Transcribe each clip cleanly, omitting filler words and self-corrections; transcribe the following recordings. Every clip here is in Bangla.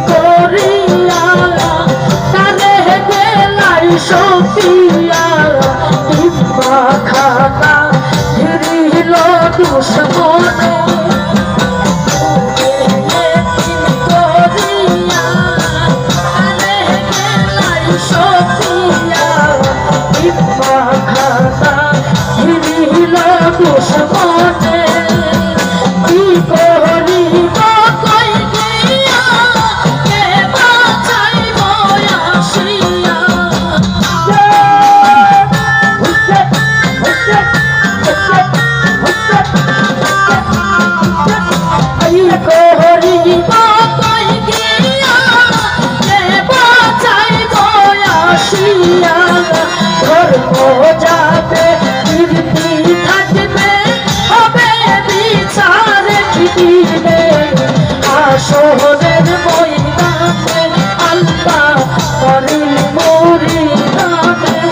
করিয়া কানে গেলাই সপিয়া ডিম্বা খাতা ঘিরিল দুশ্মনে দুশ্মনে কি করিব কই গিয়া কে বাঁচাইব আসিয়া কি করিব কই গিয়া কে বাঁচাইব আসিয়া ধর্ম যাবে কীর্তি থাকবে হবে বিচার দিনে আসরের ময়দানে আল্লাহ করে মরিদানে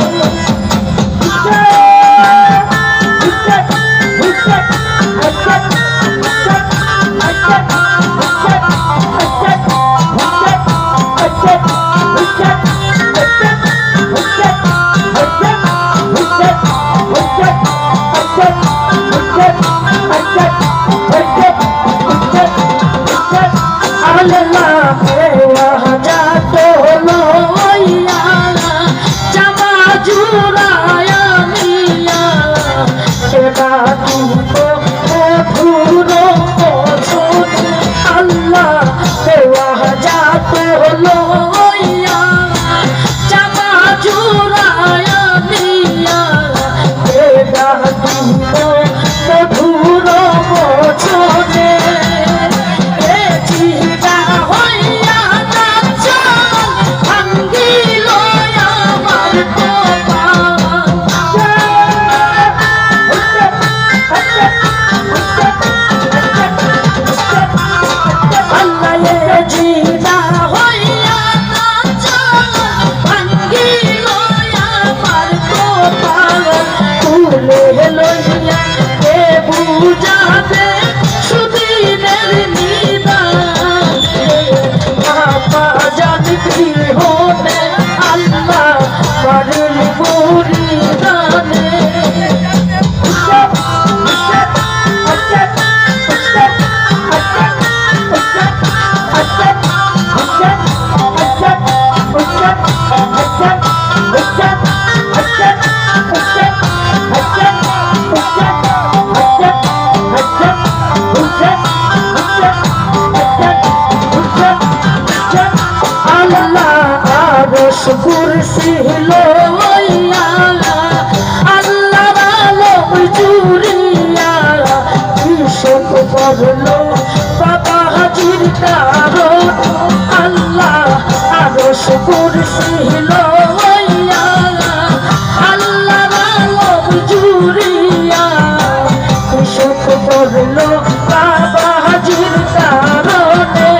কুরসি লইয়া আল্লাহর আলম জুড়িয়া কৃষক করলো বাবা হাজির কারণ আল্লাহ আরশ কুরসি লইয়া আল্লাহর আলম জুড়িয়া কৃষক করলো বাবা হাজির কারণে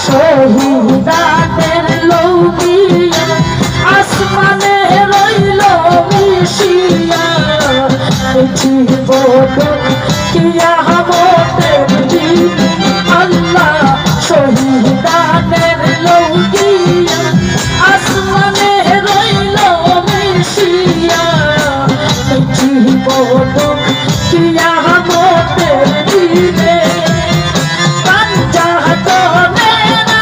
শহীদাদের লৌকিয়া আসমানে রইল মিশিয়া জীবন কিয়ামতের দিন আল্লাহ শহীদাদের লৌকিয়া আসমানে রইল মিশিয়া বলো কিয়ামতের দিনে পাঞ্জাতনের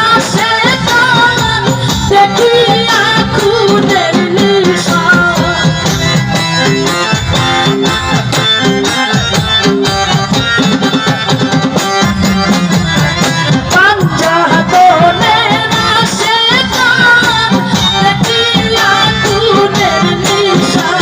আশেকান দেখিয়া খুনের নিশান পাঞ্জাতনের আশেকান দেখিয়া খুনের নিশান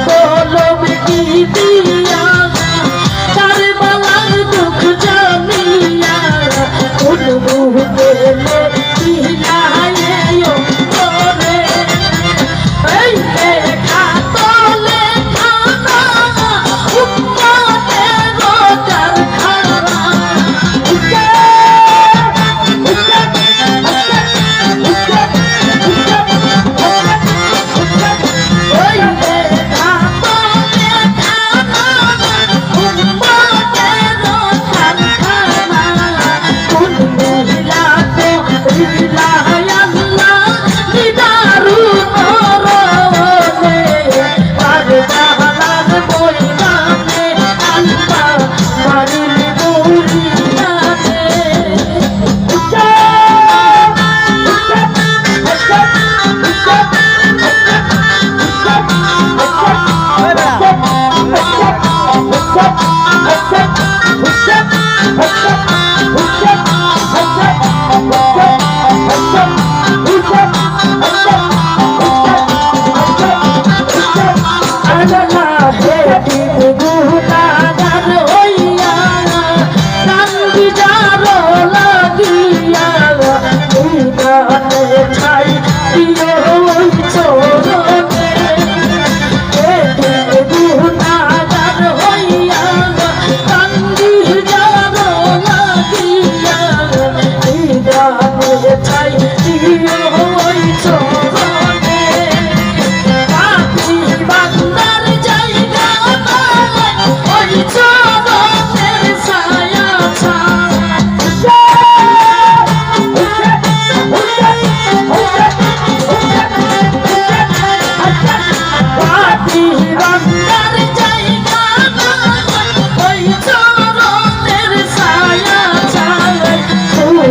কলম কি দিয়া কারবালার দুঃখ জানিয়া কোন মুহূর্তে ইলাহিও করে এই লেখা তো লেখা না উম্মতের কারখানা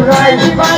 Right.